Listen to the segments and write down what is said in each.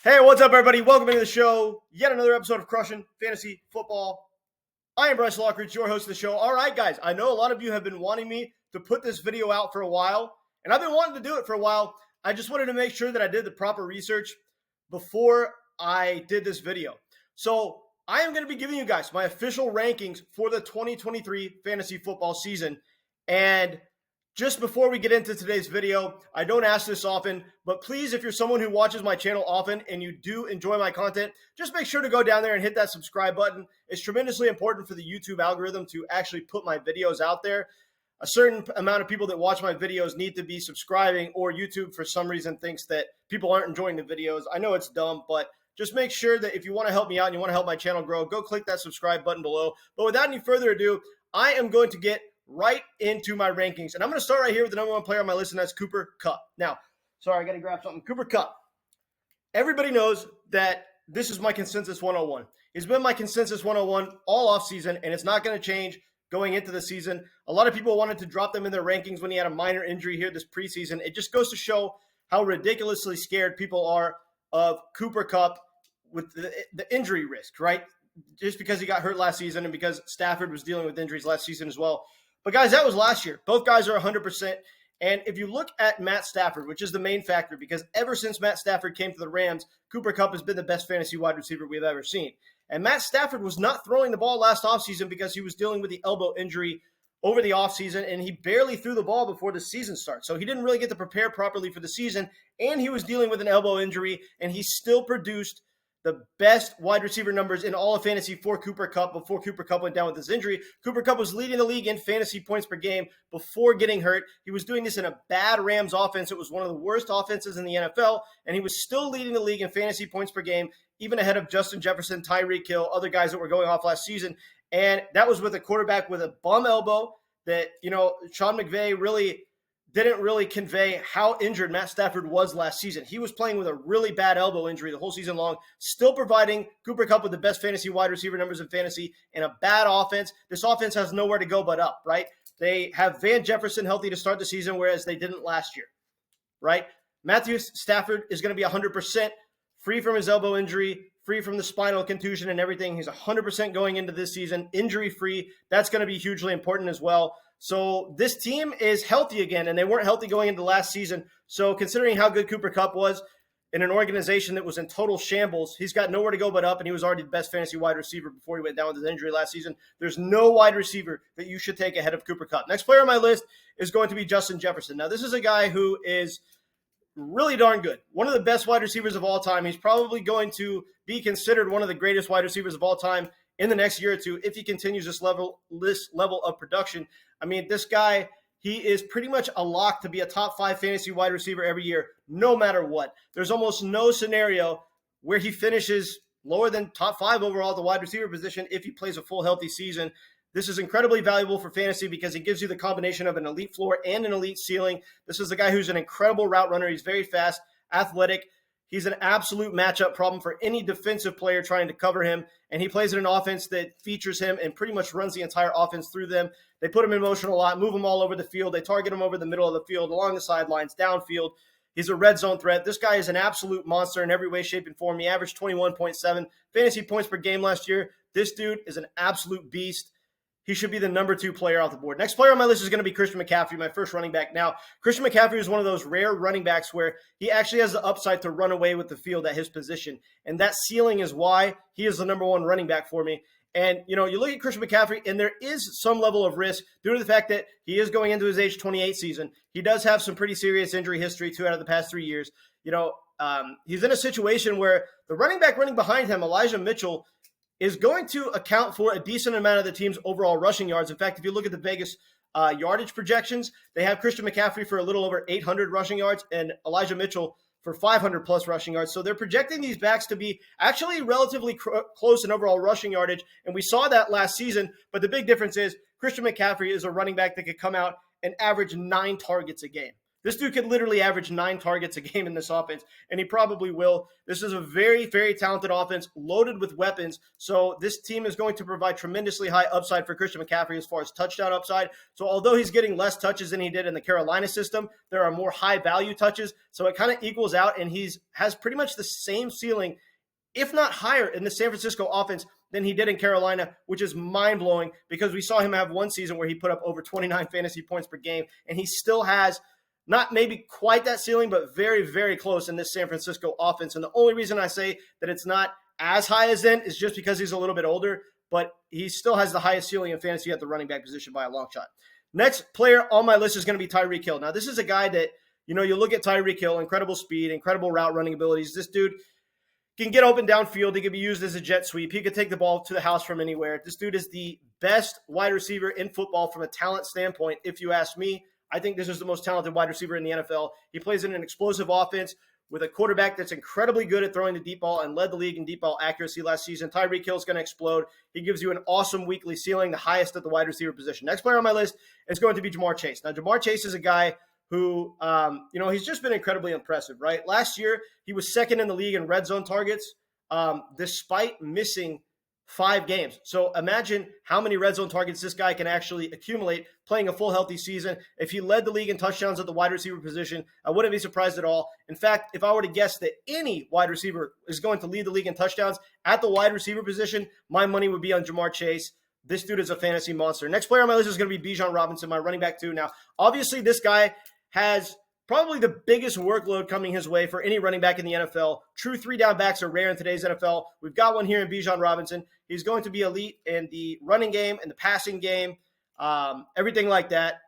Hey, what's up, everybody? Welcome into the show. Yet another episode of Crushing Fantasy Football. I am Bryce Lockridge, your host of the show. All right, guys, I know a lot of you have been wanting me to put this video out for a while, and I've been wanting to do it for a while. I just wanted to make sure that I did the proper research before I did this video. So I am going to be giving you guys my official rankings for the 2023 fantasy football season. And just before we get into today's video, I don't ask this often, but please, if you're someone who watches my channel often and you do enjoy my content, just make sure to go down there and hit that subscribe button. It's tremendously important for the YouTube algorithm to actually put my videos out there. A certain amount of people that watch my videos need to be subscribing, or YouTube for some reason thinks that people aren't enjoying the videos. I know it's dumb, but just make sure that if you want to help me out and you want to help my channel grow, go click that subscribe button below. But without any further ado, I am going to get right into my rankings. And I'm going to start right here with the number one player on my list, and that's Cooper Kupp. Now, sorry, I got to grab something. Cooper Kupp. Everybody knows that this is my consensus 101. He's been my consensus 101 all offseason, and it's not going to change going into the season. A lot of people wanted to drop them in their rankings when he had a minor injury here this preseason. It just goes to show how ridiculously scared people are of Cooper Kupp with the injury risk, right? Just because he got hurt last season and because Stafford was dealing with injuries last season as well. But, guys, that was last year. Both guys are 100%. And if you look at Matt Stafford, which is the main factor, because ever since Matt Stafford came to the Rams, Cooper Kupp has been the best fantasy wide receiver we've ever seen. And Matt Stafford was not throwing the ball last offseason because he was dealing with the elbow injury over the offseason, and he barely threw the ball before the season starts. So he didn't really get to prepare properly for the season, and he was dealing with an elbow injury, and he still produced the best wide receiver numbers in all of fantasy for Cooper Kupp before Cooper Kupp went down with his injury. Cooper Kupp was leading the league in fantasy points per game before getting hurt. He was doing this in a bad Rams offense. It was one of the worst offenses in the NFL, and he was still leading the league in fantasy points per game, even ahead of Justin Jefferson, Tyreek Hill, other guys that were going off last season. And that was with a quarterback with a bum elbow that, Sean McVay didn't really convey how injured Matt Stafford was last season. He was playing with a really bad elbow injury the whole season long, still providing Cooper Kupp with the best fantasy wide receiver numbers in fantasy in a bad offense. This offense has nowhere to go but up, right? They have Van Jefferson healthy to start the season, whereas they didn't last year, right? Matthew Stafford is going to be 100% free from his elbow injury, free from the spinal contusion and everything. He's 100% going into this season, injury-free. That's going to be hugely important as well. So this team is healthy again, and they weren't healthy going into last season. So considering how good Cooper Kupp was in an organization that was in total shambles, he's got nowhere to go but up, and he was already the best fantasy wide receiver before he went down with his injury last season. There's no wide receiver that you should take ahead of Cooper Kupp. Next player on my list is going to be Justin Jefferson. Now, this is a guy who is really darn good. One of the best wide receivers of all time. He's probably going to be considered one of the greatest wide receivers of all time in the next year or two if he continues this level of production. I mean, this guy, he is pretty much a lock to be a top 5 fantasy wide receiver every year, no matter what. There's almost no scenario where he finishes lower than top 5 overall at the wide receiver position if he plays a full healthy season. This is incredibly valuable for fantasy because he gives you the combination of an elite floor and an elite ceiling. This is a guy who's an incredible route runner. He's very fast, athletic. He's an absolute matchup problem for any defensive player trying to cover him, and he plays in an offense that features him and pretty much runs the entire offense through them. They put him in motion a lot, move him all over the field. They target him over the middle of the field, along the sidelines, downfield. He's a red zone threat. This guy is an absolute monster in every way, shape, and form. He averaged 21.7 fantasy points per game last year. This dude is an absolute beast. He should be the number 2 player off the board. Next player on my list is going to be Christian McCaffrey, my first running back. Now, Christian McCaffrey is one of those rare running backs where he actually has the upside to run away with the field at his position. And that ceiling is why he is the number 1 running back for me. And, you look at Christian McCaffrey, and there is some level of risk due to the fact that he is going into his age 28 season. He does have some pretty serious injury history 2 out of the past 3 years. He's in a situation where the running back running behind him, Elijah Mitchell, is going to account for a decent amount of the team's overall rushing yards. In fact, if you look at the Vegas yardage projections, they have Christian McCaffrey for a little over 800 rushing yards and Elijah Mitchell for 500-plus rushing yards. So they're projecting these backs to be actually relatively close in overall rushing yardage, and we saw that last season. But the big difference is Christian McCaffrey is a running back that could come out and average 9 targets a game. This dude could literally average 9 targets a game in this offense, and he probably will. This is a very, very talented offense loaded with weapons. So this team is going to provide tremendously high upside for Christian McCaffrey as far as touchdown upside. So although he's getting less touches than he did in the Carolina system, there are more high value touches. So it kind of equals out, and has pretty much the same ceiling, if not higher, in the San Francisco offense than he did in Carolina, which is mind-blowing because we saw him have one season where he put up over 29 fantasy points per game, and he still has not maybe quite that ceiling, but very, very close in this San Francisco offense. And the only reason I say that it's not as high as then is just because he's a little bit older, but he still has the highest ceiling in fantasy at the running back position by a long shot. Next player on my list is going to be Tyreek Hill. Now, this is a guy that, you look at Tyreek Hill, incredible speed, incredible route running abilities. This dude can get open downfield. He can be used as a jet sweep. He could take the ball to the house from anywhere. This dude is the best wide receiver in football from a talent standpoint, if you ask me. I think this is the most talented wide receiver in the NFL. He plays in an explosive offense with a quarterback that's incredibly good at throwing the deep ball and led the league in deep ball accuracy last season. Tyreek Hill is going to explode. He gives you an awesome weekly ceiling, the highest at the wide receiver position. Next player on my list is going to be Ja'Marr Chase. Now, Ja'Marr Chase is a guy who, he's just been incredibly impressive, right? Last year, he was second in the league in red zone targets, despite missing 5 games. So imagine how many red zone targets this guy can actually accumulate playing a full healthy season. If he led the league in touchdowns at the wide receiver position, I wouldn't be surprised at all. In fact, if I were to guess that any wide receiver is going to lead the league in touchdowns at the wide receiver position, my money would be on Ja'Marr Chase. This dude is a fantasy monster. Next player on my list is going to be Bijan Robinson, my running back 2. Now, obviously this guy has probably the biggest workload coming his way for any running back in the NFL. True 3-down backs are rare in today's NFL. We've got one here in Bijan Robinson. He's going to be elite in the running game and the passing game, everything like that.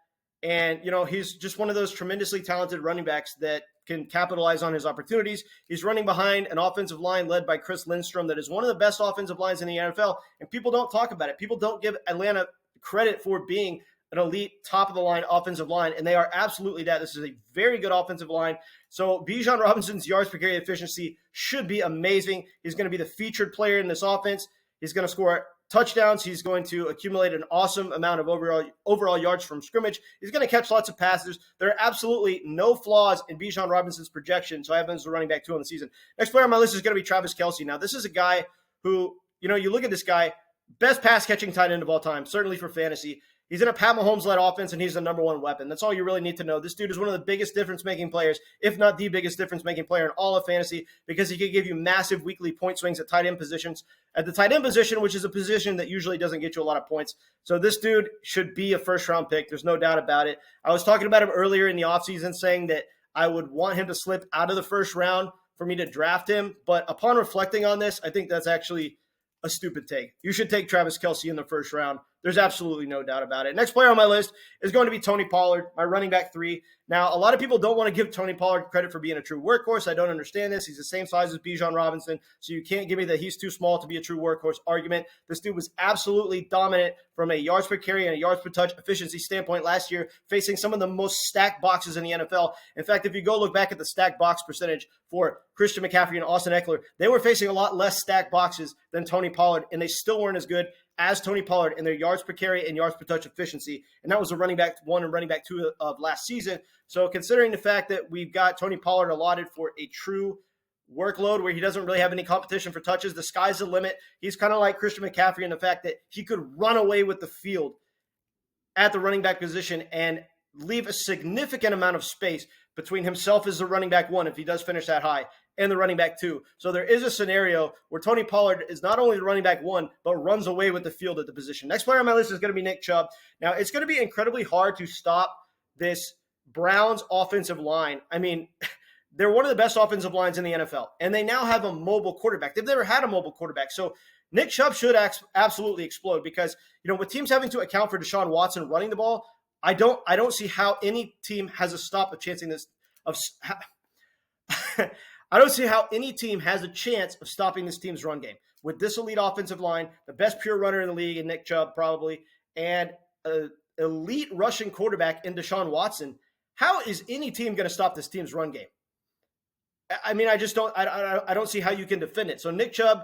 And, he's just one of those tremendously talented running backs that can capitalize on his opportunities. He's running behind an offensive line led by Chris Lindstrom that is one of the best offensive lines in the NFL, and people don't talk about it. People don't give Atlanta credit for being an elite top-of-the-line offensive line, and they are absolutely that. This is a very good offensive line. So Bijan Robinson's yards per carry efficiency should be amazing. He's going to be the featured player in this offense. He's going to score touchdowns. He's going to accumulate an awesome amount of overall yards from scrimmage. He's going to catch lots of passes. There are absolutely no flaws in Bijan Robinson's projection, so I have him as a running back 2 on the season. Next player on my list is going to be Travis Kelce. Now, this is a guy who, you look at this guy, best pass-catching tight end of all time, certainly for fantasy. He's in a Pat Mahomes-led offense, and he's the number 1 weapon. That's all you really need to know. This dude is one of the biggest difference-making players, if not the biggest difference-making player in all of fantasy, because he can give you massive weekly point swings at tight end positions. At the tight end position, which is a position that usually doesn't get you a lot of points. So this dude should be a first-round pick. There's no doubt about it. I was talking about him earlier in the offseason, saying that I would want him to slip out of the first round for me to draft him. But upon reflecting on this, I think that's actually a stupid take. You should take Travis Kelce in the first round. There's absolutely no doubt about it. Next player on my list is going to be Tony Pollard, my running back 3. Now, a lot of people don't want to give Tony Pollard credit for being a true workhorse. I don't understand this. He's the same size as Bijan Robinson, so you can't give me that he's too small to be a true workhorse argument. This dude was absolutely dominant from a yards per carry and a yards per touch efficiency standpoint last year, facing some of the most stacked boxes in the NFL. In fact, if you go look back at the stacked box percentage for Christian McCaffrey and Austin Eckler, they were facing a lot less stacked boxes than Tony Pollard, and they still weren't as good as Tony Pollard in their yards per carry and yards per touch efficiency. And that was the running back 1 and running back 2 of last season. So considering the fact that we've got Tony Pollard allotted for a true workload where he doesn't really have any competition for touches, the sky's the limit. He's kind of like Christian McCaffrey in the fact that he could run away with the field at the running back position and leave a significant amount of space between himself as the running back 1, if he does finish that high, and the running back 2. So there is a scenario where Tony Pollard is not only the running back 1, but runs away with the field at the position. Next player on my list is going to be Nick Chubb. Now, it's going to be incredibly hard to stop this Browns offensive line. I mean, they're one of the best offensive lines in the NFL, and they now have a mobile quarterback. They've never had a mobile quarterback. So Nick Chubb should absolutely explode because, with teams having to account for Deshaun Watson running the ball, I don't see how any team has I don't see how any team has a chance of stopping this team's run game. With this elite offensive line, the best pure runner in the league in Nick Chubb probably, and an elite rushing quarterback in Deshaun Watson, how is any team going to stop this team's run game? I mean, I don't see how you can defend it. So Nick Chubb,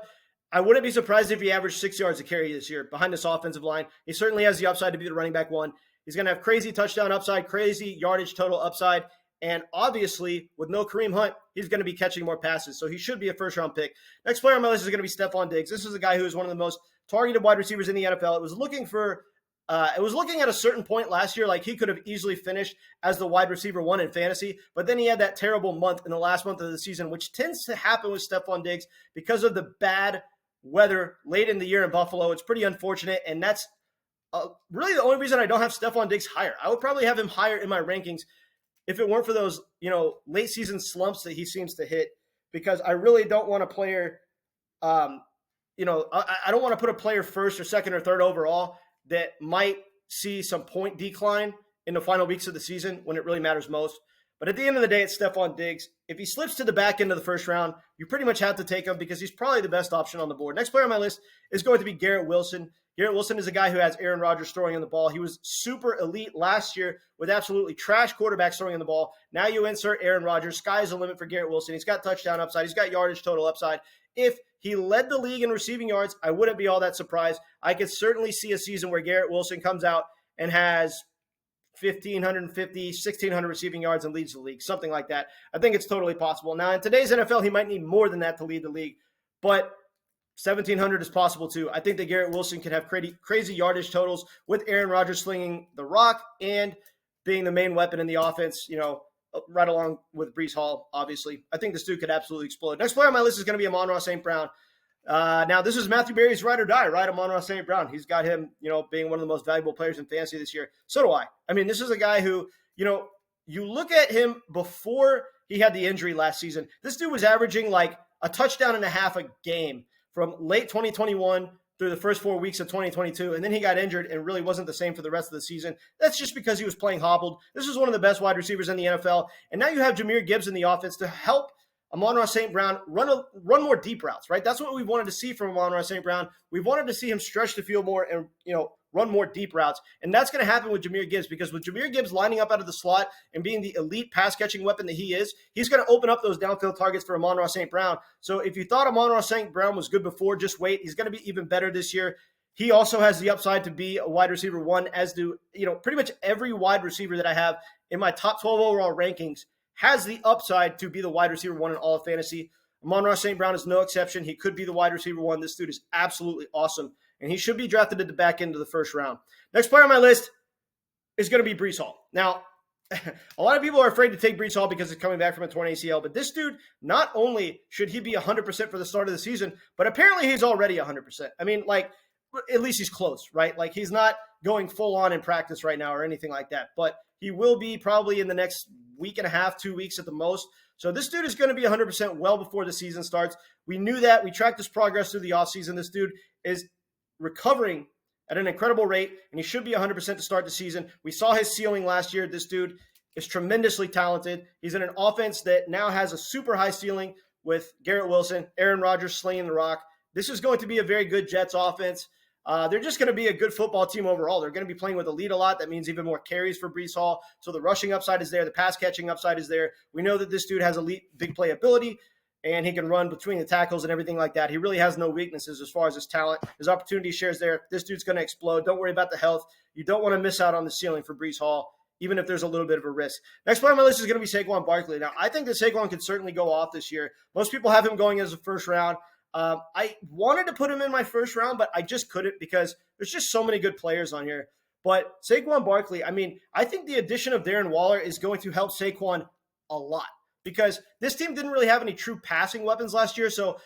I wouldn't be surprised if he averaged 6 yards a carry this year behind this offensive line. He certainly has the upside to be the running back 1. He's going to have crazy touchdown upside, crazy yardage total upside, And obviously, with no Kareem Hunt, he's going to be catching more passes. So he should be a first-round pick. Next player on my list is going to be Stephon Diggs. This is a guy who is one of the most targeted wide receivers in the NFL. It was looking at a certain point last year like he could have easily finished as the wide receiver 1 in fantasy, but then he had that terrible month in the last month of the season, which tends to happen with Stephon Diggs because of the bad weather late in the year in Buffalo. It's pretty unfortunate, and that's really the only reason I don't have Stephon Diggs higher. I would probably have him higher in my rankings if it weren't for those, late season slumps that he seems to hit, because I really don't want a player, I don't want to put a player first or second or third overall that might see some point decline in the final weeks of the season when it really matters most. But at the end of the day, it's Stephon Diggs. If he slips to the back end of the first round, you pretty much have to take him because he's probably the best option on the board. Next player on my list is going to be Garrett Wilson. Garrett Wilson is a guy who has Aaron Rodgers throwing in the ball. He was super elite last year with absolutely trash quarterbacks throwing in the ball. Now you insert Aaron Rodgers. Sky's the limit for Garrett Wilson. He's got touchdown upside. He's got yardage total upside. If he led the league in receiving yards, I wouldn't be all that surprised. I could certainly see a season where Garrett Wilson comes out and has 1,550, 1,600 receiving yards and leads the league, something like that. I think it's totally possible. Now, in today's NFL, he might need more than that to lead the league, but 1,700 is possible too. I think that Garrett Wilson can have crazy yardage totals with Aaron Rodgers slinging the rock and being the main weapon in the offense, right along with Breece Hall, obviously. I think this dude could absolutely explode. Next player on my list is going to be Amon Ra St. Brown. Now, this is Matthew Berry's ride or die, right? Amon Ra St. Brown. He's got him, being one of the most valuable players in fantasy this year. So do I. I mean, this is a guy who, you look at him before he had the injury last season. This dude was averaging like a touchdown and a half a game from late 2021 through the first 4 weeks of 2022, and then he got injured and really wasn't the same for the rest of the season. That's just because he was playing hobbled. This is one of the best wide receivers in the NFL, and now you have Jahmyr Gibbs in the offense to help Amon Ra St. Brown run more deep routes, right? That's what we wanted to see from Amon Ra St. Brown. We wanted to see him stretch the field more and, run more deep routes. And that's going to happen with Jahmyr Gibbs, because with Jahmyr Gibbs lining up out of the slot and being the elite pass-catching weapon that he is, he's going to open up those downfield targets for Amon Ra St. Brown. So if you thought Amon Ra St. Brown was good before, just wait. He's going to be even better this year. He also has the upside to be a wide receiver 1, as do, pretty much every wide receiver that I have in my top 12 overall rankings has the upside to be the wide receiver 1 in all of fantasy. Amon Ra St. Brown is no exception. He could be the wide receiver 1. This dude is absolutely awesome, and he should be drafted at the back end of the first round. Next player on my list is going to be Breece Hall. Now, a lot of people are afraid to take Breece Hall because he's coming back from a torn ACL, but this dude, not only should he be 100% for the start of the season, but apparently he's already 100%. I mean, at least he's close, right? Like, he's not going full on in practice right now or anything like that, but he will be probably in the next week and a half, 2 weeks at the most. So this dude is going to be 100% well before the season starts. We knew that. We tracked his progress through the offseason. This dude is recovering at an incredible rate, and he should be 100% to start the season. We saw his ceiling last year. This dude is tremendously talented. He's in an offense that now has a super high ceiling with Garrett Wilson, Aaron Rodgers slinging the rock. This is going to be a very good Jets offense. They're just going to be a good football team overall. They're going to be playing with the lead a lot. That means even more carries for Breece Hall. So the rushing upside is there. The pass catching upside is there. We know that this dude has elite big play ability, and he can run between the tackles and everything like that. He really has no weaknesses as far as his talent. His opportunity shares there. This dude's going to explode. Don't worry about the health. You don't want to miss out on the ceiling for Breece Hall, even if there's a little bit of a risk. Next player on my list is going to be Saquon Barkley. Now, I think that Saquon could certainly go off this year. Most people have him going as a first round. I wanted to put him in my first round, but I just couldn't because there's just so many good players on here. But Saquon Barkley, I think the addition of Darren Waller is going to help Saquon a lot because this team didn't really have any true passing weapons last year. So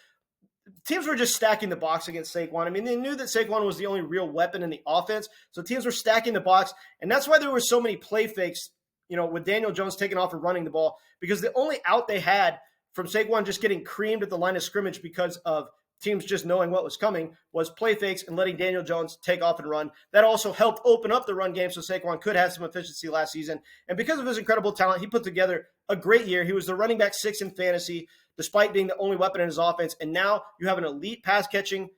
teams were just stacking the box against Saquon. They knew that Saquon was the only real weapon in the offense. So teams were stacking the box. And that's why there were so many play fakes, with Daniel Jones taking off and running the ball, because the only out they had from Saquon just getting creamed at the line of scrimmage because of teams just knowing what was coming was play fakes and letting Daniel Jones take off and run. That also helped open up the run game so Saquon could have some efficiency last season. And because of his incredible talent, he put together a great year. He was the running back 6 in fantasy, despite being the only weapon in his offense. And now you have an elite pass-catching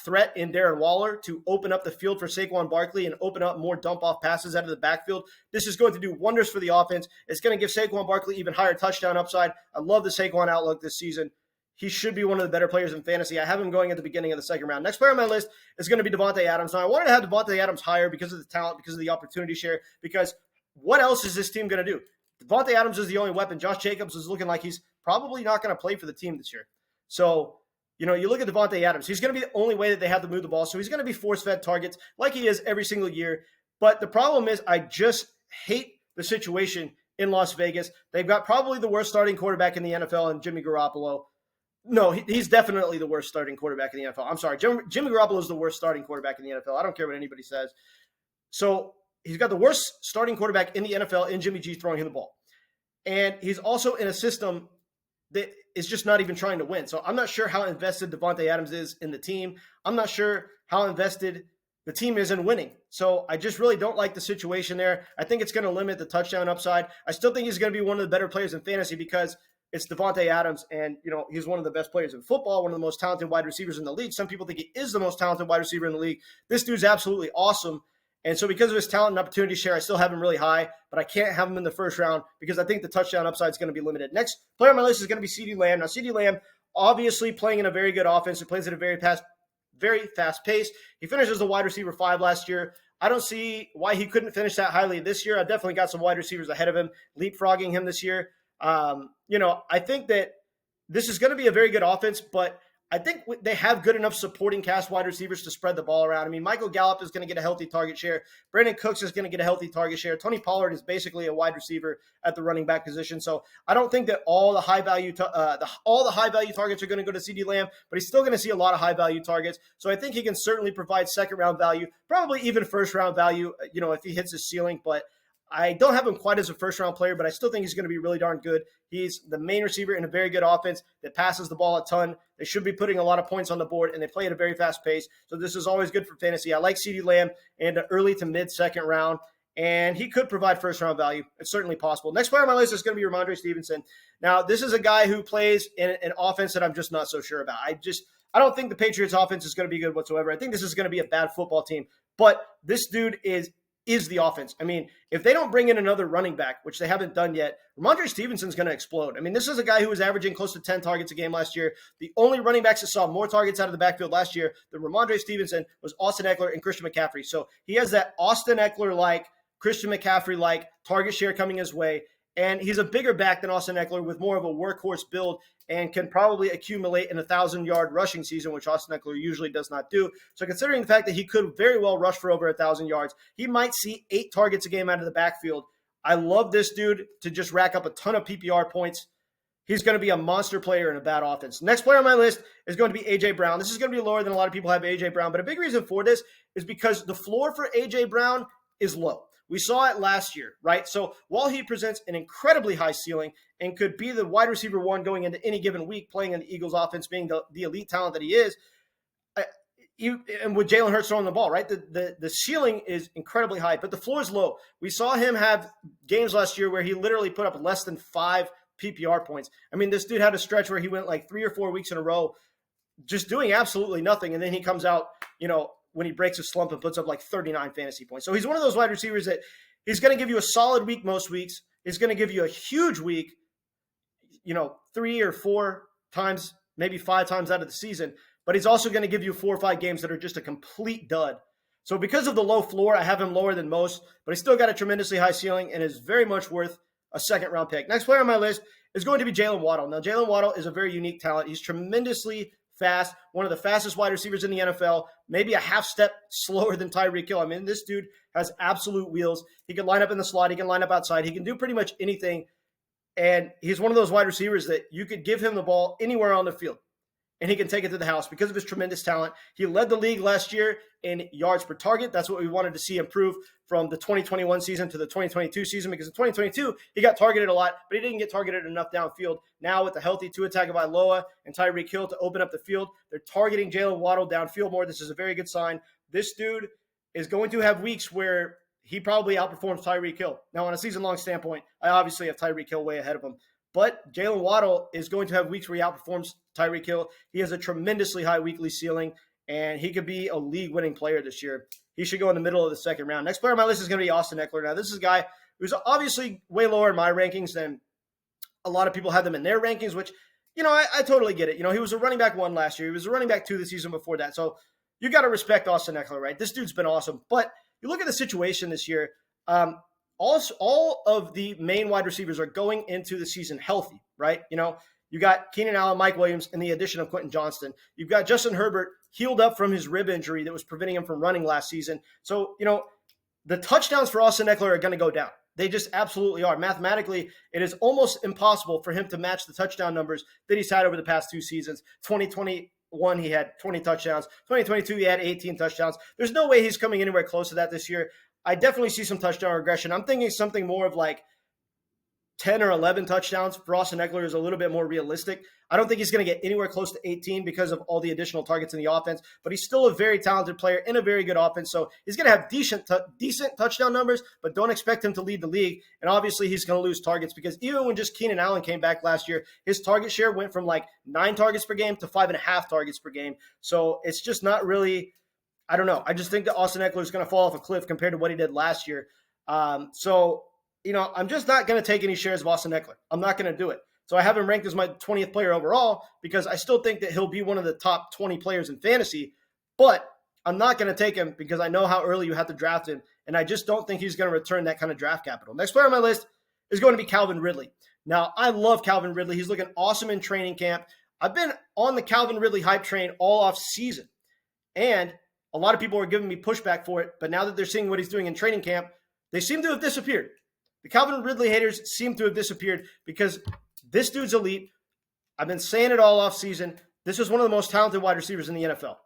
threat in Darren Waller to open up the field for Saquon Barkley and open up more dump-off passes out of the backfield. This is going to do wonders for the offense. It's going to give Saquon Barkley even higher touchdown upside. I love the Saquon outlook this season. He should be one of the better players in fantasy. I have him going at the beginning of the second round. Next player on my list is going to be Devonta Adams. Now, I wanted to have Devonta Adams higher because of the talent, because of the opportunity share, because what else is this team going to do? Devonta Adams is the only weapon. Josh Jacobs is looking like he's probably not going to play for the team this year. So, you look at Devonta Adams. He's going to be the only way that they have to move the ball. So he's going to be force-fed targets like he is every single year. But the problem is I just hate the situation in Las Vegas. They've got probably the worst starting quarterback in the NFL in Jimmy Garoppolo. No, he's definitely the worst starting quarterback in the NFL. I'm sorry. Jimmy Garoppolo is the worst starting quarterback in the NFL. I don't care what anybody says. So he's got the worst starting quarterback in the NFL in Jimmy G throwing him the ball. And he's also in a system that is just not even trying to win. So I'm not sure how invested Devonta Adams is in the team. I'm not sure how invested the team is in winning. So I just really don't like the situation there. I think it's going to limit the touchdown upside. I still think he's going to be one of the better players in fantasy because it's Devonta Adams, and he's one of the best players in football, one of the most talented wide receivers in the league. Some people think he is the most talented wide receiver in the league. This dude's absolutely awesome. And so because of his talent and opportunity share, I still have him really high, but I can't have him in the first round because I think the touchdown upside is going to be limited. Next player on my list is going to be CeeDee Lamb. Now, CeeDee Lamb, obviously playing in a very good offense. He plays at a very fast pace. He finished as a wide receiver 5 last year. I don't see why he couldn't finish that highly this year. I definitely got some wide receivers ahead of him, leapfrogging him this year. I think that this is going to be a very good offense, but I think they have good enough supporting cast wide receivers to spread the ball around. I mean, Michael Gallup is going to get a healthy target share. Brandon Cooks is going to get a healthy target share. Tony Pollard is basically a wide receiver at the running back position. So I don't think that all the high value targets are going to go to CeeDee Lamb, but he's still going to see a lot of high value targets. So I think he can certainly provide second round value, probably even first round value, if he hits his ceiling. But I don't have him quite as a first-round player, but I still think he's going to be really darn good. He's the main receiver in a very good offense that passes the ball a ton. They should be putting a lot of points on the board, and they play at a very fast pace. So this is always good for fantasy. I like CeeDee Lamb in the early to mid-second round, and he could provide first-round value. It's certainly possible. Next player on my list is going to be Rhamondre Stevenson. Now, this is a guy who plays in an offense that I'm just not so sure about. I don't think the Patriots' offense is going to be good whatsoever. I think this is going to be a bad football team, but this dude is the offense. I mean, if they don't bring in another running back, which they haven't done yet, Rhamondre Stevenson's going to explode. I mean, this is a guy who was averaging close to 10 targets a game last year. The only running backs that saw more targets out of the backfield last year than Rhamondre Stevenson was Austin Eckler and Christian McCaffrey. So he has that Austin Eckler-like, Christian McCaffrey-like target share coming his way. And he's a bigger back than Austin Eckler with more of a workhorse build and can probably accumulate an 1,000-yard rushing season, which Austin Eckler usually does not do. So considering the fact that he could very well rush for over 1,000 yards, he might see 8 targets a game out of the backfield. I love this dude to just rack up a ton of PPR points. He's going to be a monster player in a bad offense. Next player on my list is going to be A.J. Brown. This is going to be lower than a lot of people have A.J. Brown, but a big reason for this is because the floor for A.J. Brown is low. We saw it last year, right? So while he presents an incredibly high ceiling and could be the wide receiver 1 going into any given week playing in the Eagles offense, being the elite talent that he is, and with Jalen Hurts throwing the ball, right? The ceiling is incredibly high, but the floor is low. We saw him have games last year where he literally put up less than 5 PPR points. I mean, this dude had a stretch where he went like 3 or 4 weeks in a row just doing absolutely nothing, and then he comes out, when he breaks a slump and puts up like 39 fantasy points. So he's one of those wide receivers that he's going to give you a solid week most weeks. He's going to give you a huge week, 3 or 4 times, maybe 5 times out of the season. But he's also going to give you 4 or 5 games that are just a complete dud. So because of the low floor, I have him lower than most, but he's still got a tremendously high ceiling and is very much worth a second-round pick. Next player on my list is going to be Jalen Waddle. Now, Jalen Waddle is a very unique talent. He's tremendously fast, one of the fastest wide receivers in the NFL, maybe a half step slower than Tyreek Hill. I mean, this dude has absolute wheels. He can line up in the slot. He can line up outside. He can do pretty much anything. And he's one of those wide receivers that you could give him the ball anywhere on the field, and he can take it to the house because of his tremendous talent. He led the league last year in yards per target. That's what we wanted to see improve from the 2021 season to the 2022 season, because in 2022, he got targeted a lot, but he didn't get targeted enough downfield. Now with the healthy Tua Tagovailoa and Tyreek Hill to open up the field, they're targeting Jalen Waddle downfield more. This is a very good sign. This dude is going to have weeks where he probably outperforms Tyreek Hill. Now, on a season-long standpoint, I obviously have Tyreek Hill way ahead of him. But Jalen Waddle is going to have weeks where he outperforms Tyreek Hill. He has a tremendously high weekly ceiling, and he could be a league-winning player this year. He should go in the middle of the second round. Next player on my list is going to be Austin Eckler. Now, this is a guy who's obviously way lower in my rankings than a lot of people have them in their rankings, which, I totally get it. He was a running back 1 last year. He was a running back 2 the season before that. So you got to respect Austin Eckler, right? This dude's been awesome. But you look at the situation this year. all of the main wide receivers are going into the season healthy, right? You got Keenan Allen, Mike Williams, and the addition of Quentin Johnston. You've got Justin Herbert healed up from his rib injury that was preventing him from running last season. So, the touchdowns for Austin Eckler are going to go down. They just absolutely are. Mathematically, it is almost impossible for him to match the touchdown numbers that he's had over the past 2 seasons. 2021, he had 20 touchdowns. 2022, he had 18 touchdowns. There's no way he's coming anywhere close to that this year. I definitely see some touchdown regression. I'm thinking something more of like 10 or 11 touchdowns for Austin Eckler is a little bit more realistic. I don't think he's going to get anywhere close to 18 because of all the additional targets in the offense, but he's still a very talented player in a very good offense. So he's going to have decent touchdown numbers, but don't expect him to lead the league. And obviously he's going to lose targets because even when just Keenan Allen came back last year, his target share went from like 9 targets per game to 5.5 targets per game. So it's just not really, I don't know. I just think that Austin Eckler is going to fall off a cliff compared to what he did last year. I'm just not going to take any shares of Austin Eckler. I'm not going to do it. So I have him ranked as my 20th player overall because I still think that he'll be one of the top 20 players in fantasy, but I'm not going to take him because I know how early you have to draft him, and I just don't think he's going to return that kind of draft capital. Next player on my list is going to be Calvin Ridley. Now, I love Calvin Ridley. He's looking awesome in training camp. I've been on the Calvin Ridley hype train all off season, and a lot of people are giving me pushback for it, but now that they're seeing what he's doing in training camp, they seem to have disappeared. The Calvin Ridley haters seem to have disappeared because this dude's elite. I've been saying it all off season. This is one of the most talented wide receivers in the NFL.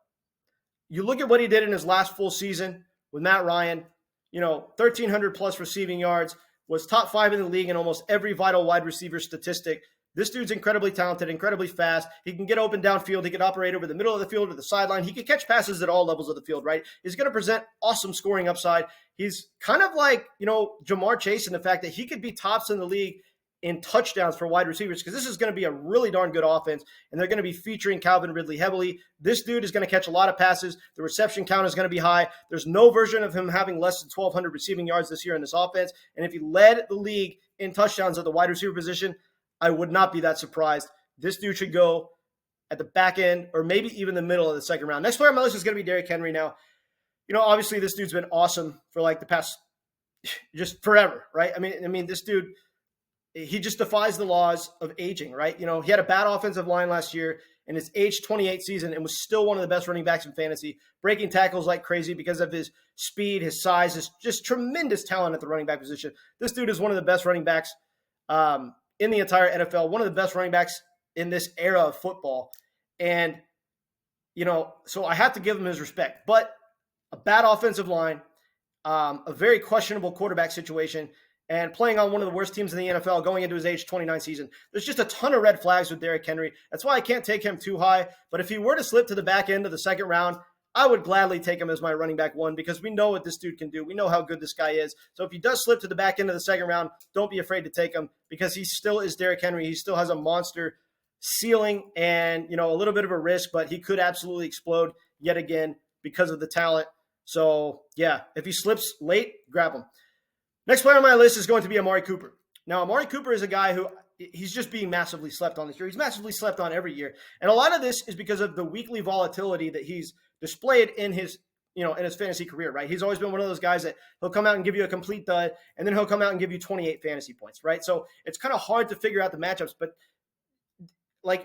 You look at what he did in his last full season with Matt Ryan, 1,300 plus receiving yards, was top 5 in the league in almost every vital wide receiver statistic. This dude's incredibly talented, incredibly fast. He can get open downfield. He can operate over the middle of the field or the sideline. He can catch passes at all levels of the field, right? He's going to present awesome scoring upside. He's kind of like, Jamar Chase in the fact that he could be tops in the league in touchdowns for wide receivers because this is going to be a really darn good offense, and they're going to be featuring Calvin Ridley heavily. This dude is going to catch a lot of passes. The reception count is going to be high. There's no version of him having less than 1,200 receiving yards this year in this offense, and if he led the league in touchdowns at the wide receiver position, I would not be that surprised. This dude should go at the back end or maybe even the middle of the second round. Next player on my list is going to be Derrick Henry now. Obviously this dude's been awesome for like the past just forever, right? I mean, this dude, he just defies the laws of aging, right? He had a bad offensive line last year in his age 28 season and was still one of the best running backs in fantasy, breaking tackles like crazy because of his speed, his size, his just tremendous talent at the running back position. This dude is one of the best running backs in the entire NFL, one of the best running backs in this era of football. And, so I have to give him his respect. But a bad offensive line, a very questionable quarterback situation, and playing on one of the worst teams in the NFL going into his age 29 season. There's just a ton of red flags with Derrick Henry. That's why I can't take him too high. But if he were to slip to the back end of the second round, I would gladly take him as my running back 1 because we know what this dude can do. We know how good this guy is. So if he does slip to the back end of the second round, don't be afraid to take him because he still is Derrick Henry. He still has a monster ceiling and, a little bit of a risk, but he could absolutely explode yet again because of the talent. So, yeah, if he slips late, grab him. Next player on my list is going to be Amari Cooper. Now, Amari Cooper is a guy who he's just being massively slept on this year. He's massively slept on every year. And a lot of this is because of the weekly volatility that he's displayed in his fantasy career, right? He's always been one of those guys that he'll come out and give you a complete dud, and then he'll come out and give you 28 fantasy points, right? So it's kind of hard to figure out the matchups, but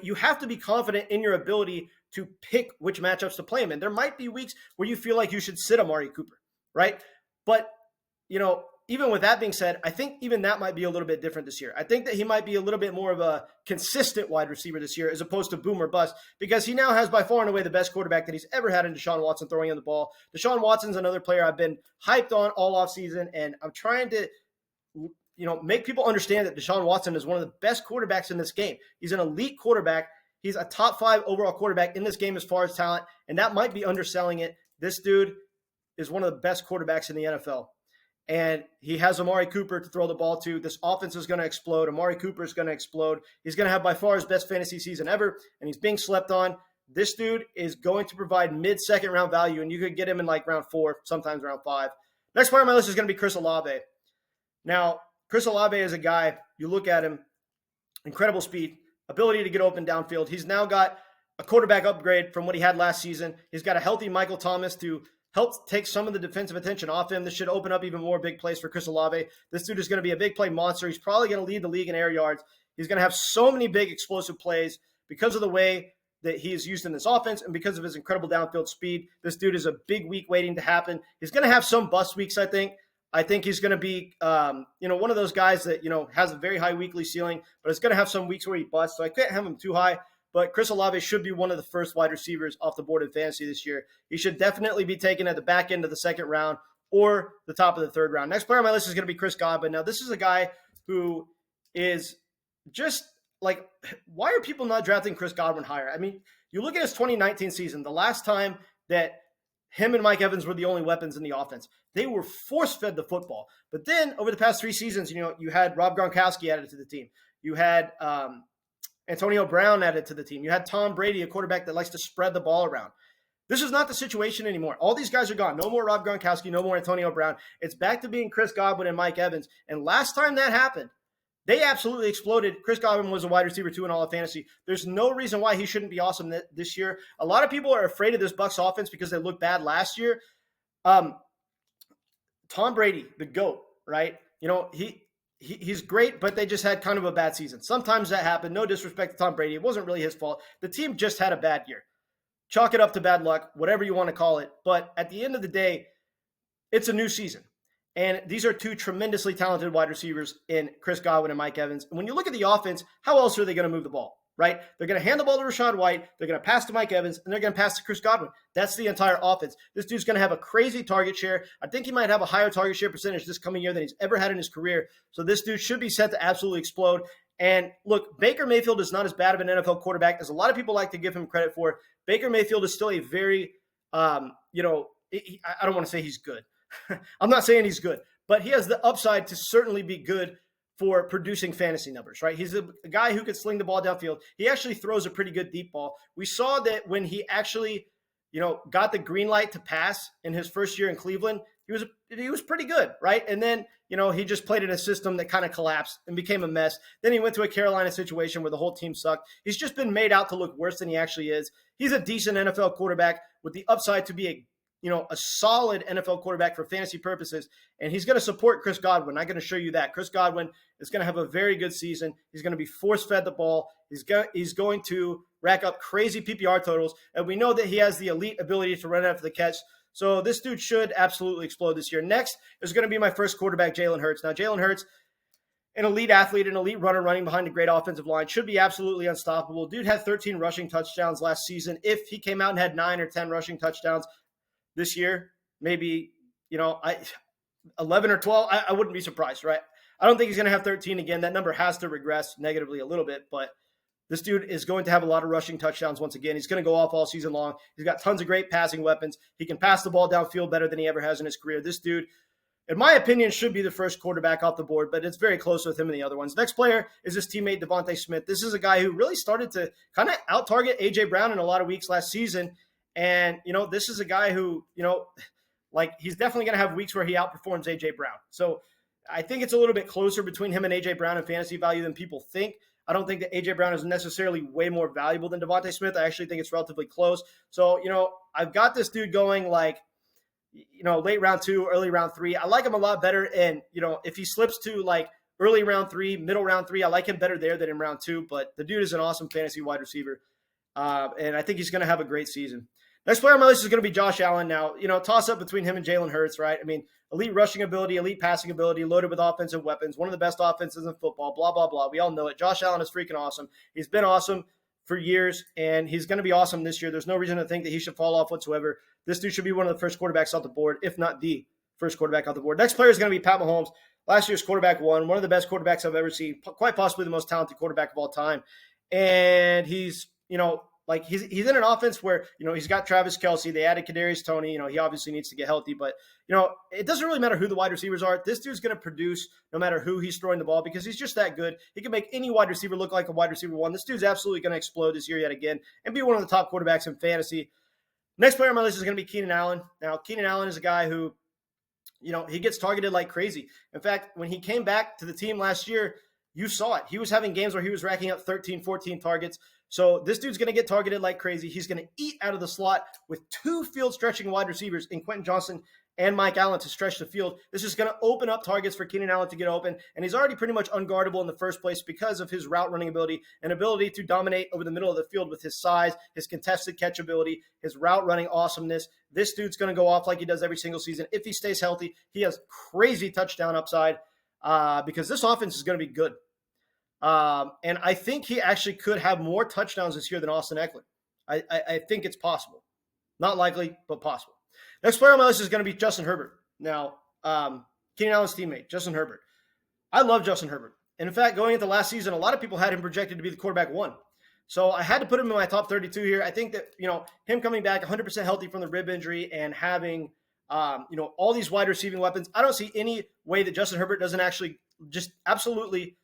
you have to be confident in your ability to pick which matchups to play him in. There might be weeks where you feel like you should sit Amari Cooper, right? But, even with that being said, I think even that might be a little bit different this year. I think that he might be a little bit more of a consistent wide receiver this year as opposed to boom or bust because he now has by far and away the best quarterback that he's ever had in Deshaun Watson throwing him the ball. Deshaun Watson's another player I've been hyped on all offseason, and I'm trying to make people understand that Deshaun Watson is one of the best quarterbacks in this game. He's an elite quarterback. He's a top 5 overall quarterback in this game as far as talent, and that might be underselling it. This dude is one of the best quarterbacks in the NFL. And he has Amari Cooper to throw the ball to. This offense is going to explode. Amari Cooper is going to explode. He's going to have by far his best fantasy season ever, and he's being slept on. This dude is going to provide mid-second round value, and you could get him in like round 4, sometimes round 5. Next part of my list is going to be Chris Olave. Now, Chris Olave is a guy, you look at him, incredible speed, ability to get open downfield. He's now got a quarterback upgrade from what he had last season. He's got a healthy Michael Thomas to helped take some of the defensive attention off him. This should open up even more big plays for Chris Olave. This dude is going to be a big play monster. He's probably going to lead the league in air yards. He's going to have so many big explosive plays because of the way that he is used in this offense and because of his incredible downfield speed. This dude is a big week waiting to happen. He's going to have some bust weeks, I think. I think he's going to be, one of those guys that, has a very high weekly ceiling, but it's going to have some weeks where he busts. So I can't have him too high. But Chris Olave should be one of the first wide receivers off the board in fantasy this year. He should definitely be taken at the back end of the second round or the top of the third round. Next player on my list is going to be Chris Godwin. Now, this is a guy who is just like, why are people not drafting Chris Godwin higher? I mean, you look at his 2019 season, the last time that him and Mike Evans were the only weapons in the offense. They were force-fed the football. But then over the past 3 seasons, you had Rob Gronkowski added to the team. You had Antonio Brown added to the team. You had Tom Brady, a quarterback that likes to spread the ball around. This is not the situation anymore. All these guys are gone. No more Rob Gronkowski, no more Antonio Brown. It's back to being Chris Godwin and Mike Evans. And last time that happened, they absolutely exploded. Chris Godwin was a wide receiver 2 in all of fantasy. There's no reason why he shouldn't be awesome this year. A lot of people are afraid of this Bucs offense because they looked bad last year. Tom Brady, the GOAT, right? He's great, but they just had kind of a bad season. Sometimes that happened. No disrespect to Tom Brady. It wasn't really his fault. The team just had a bad year. Chalk it up to bad luck, whatever you want to call it. But at the end of the day, it's a new season. And these are 2 tremendously talented wide receivers in Chris Godwin and Mike Evans. And when you look at the offense, how else are they going to move the ball, right? They're going to hand the ball to Rachaad White. They're going to pass to Mike Evans, and they're going to pass to Chris Godwin. That's the entire offense. This dude's going to have a crazy target share. I think he might have a higher target share percentage this coming year than he's ever had in his career. So this dude should be set to absolutely explode. And look, Baker Mayfield is not as bad of an NFL quarterback as a lot of people like to give him credit for. Baker Mayfield is still a very, I don't want to say he's good. I'm not saying he's good, but he has the upside to certainly be good for producing fantasy numbers, right? He's a guy who could sling the ball downfield. He actually throws a pretty good deep ball. We saw that when he actually, got the green light to pass in his first year in Cleveland, he was pretty good, right? And then, he just played in a system that kind of collapsed and became a mess. Then he went to a Carolina situation where the whole team sucked. He's just been made out to look worse than he actually is. He's a decent NFL quarterback with the upside to be a solid NFL quarterback for fantasy purposes, and he's going to support Chris Godwin. I'm going to show you that. Chris Godwin is going to have a very good season. He's going to be force-fed the ball. He's going to rack up crazy PPR totals, and we know that he has the elite ability to run after the catch. So this dude should absolutely explode this year. Next is going to be my first quarterback, Jalen Hurts. Now, Jalen Hurts, an elite athlete, an elite runner running behind a great offensive line, should be absolutely unstoppable. Dude had 13 rushing touchdowns last season. If he came out and had 9 or 10 rushing touchdowns this year, maybe, 11 or 12, I wouldn't be surprised, right? I don't think he's going to have 13 again. That number has to regress negatively a little bit, but this dude is going to have a lot of rushing touchdowns once again. He's going to go off all season long. He's got tons of great passing weapons. He can pass the ball downfield better than he ever has in his career. This dude, in my opinion, should be the first quarterback off the board, but it's very close with him and the other ones. Next player is his teammate, Devonta Smith. This is a guy who really started to kind of out-target A.J. Brown in a lot of weeks last season. And, this is a guy who, he's definitely going to have weeks where he outperforms A.J. Brown. So I think it's a little bit closer between him and A.J. Brown in fantasy value than people think. I don't think that A.J. Brown is necessarily way more valuable than Devonta Smith. I actually think it's relatively close. So, I've got this dude going late round 2, early round 3. I like him a lot better. And, if he slips to early round 3, middle round 3, I like him better there than in round 2. But the dude is an awesome fantasy wide receiver. And I think he's going to have a great season. Next player on my list is going to be Josh Allen. Now, toss up between him and Jalen Hurts, right? I mean, elite rushing ability, elite passing ability, loaded with offensive weapons, one of the best offenses in football, blah, blah, blah. We all know it. Josh Allen is freaking awesome. He's been awesome for years, and he's going to be awesome this year. There's no reason to think that he should fall off whatsoever. This dude should be one of the first quarterbacks off the board, if not the first quarterback off the board. Next player is going to be Pat Mahomes. Last year's quarterback one of the best quarterbacks I've ever seen, quite possibly the most talented quarterback of all time. And he's, he's in an offense where, he's got Travis Kelce. They added Kadarius Toney. He obviously needs to get healthy. But, it doesn't really matter who the wide receivers are. This dude's going to produce no matter who he's throwing the ball because he's just that good. He can make any wide receiver look like a wide receiver 1. This dude's absolutely going to explode this year yet again and be one of the top quarterbacks in fantasy. Next player on my list is going to be Keenan Allen. Now, Keenan Allen is a guy who, he gets targeted like crazy. In fact, when he came back to the team last year, you saw it. He was having games where he was racking up 13, 14 targets. So this dude's going to get targeted like crazy. He's going to eat out of the slot with 2 field-stretching wide receivers in Quentin Johnson and Mike Allen to stretch the field. This is going to open up targets for Keenan Allen to get open, and he's already pretty much unguardable in the first place because of his route running ability and ability to dominate over the middle of the field with his size, his contested catch ability, his route running awesomeness. This dude's going to go off like he does every single season. If he stays healthy, he has crazy touchdown upside because this offense is going to be good. And I think he actually could have more touchdowns this year than Austin Eckler. I think it's possible. Not likely, but possible. Next player on my list is going to be Justin Herbert. Now, Keenan Allen's teammate, Justin Herbert. I love Justin Herbert. And in fact, going into last season, a lot of people had him projected to be the quarterback 1. So I had to put him in my top 32 here. I think that, him coming back 100% healthy from the rib injury and having, all these wide receiving weapons, I don't see any way that Justin Herbert doesn't actually just absolutely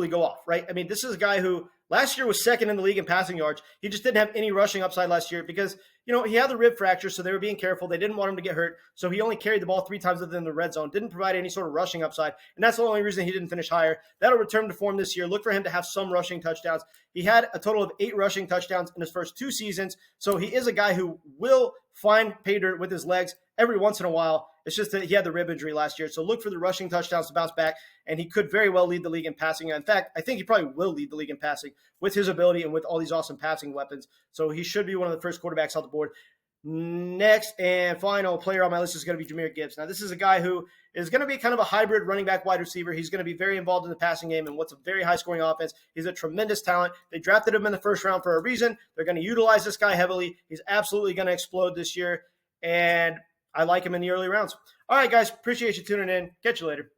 go off, right? I mean, this is a guy who last year was second in the league in passing yards. He just didn't have any rushing upside last year because, he had the rib fracture, so they were being careful. They didn't want him to get hurt, so he only carried the ball 3 times within the red zone, didn't provide any sort of rushing upside, and that's the only reason he didn't finish higher. That'll return to form this year. Look for him to have some rushing touchdowns. He had a total of 8 rushing touchdowns in his first 2 seasons, so he is a guy who will find pay dirt with his legs every once in a while. It's just that he had the rib injury last year, so look for the rushing touchdowns to bounce back, and he could very well lead the league in passing. In fact, I think he probably will lead the league in passing with his ability and with all these awesome passing weapons, so he should be one of the first quarterbacks off the board. Next and final player on my list is going to be Jahmyr Gibbs. Now, this is a guy who is going to be kind of a hybrid running back wide receiver. He's going to be very involved in the passing game and what's a very high-scoring offense. He's a tremendous talent. They drafted him in the first round for a reason. They're going to utilize this guy heavily. He's absolutely going to explode this year, and I like him in the early rounds. All right, guys, appreciate you tuning in. Catch you later.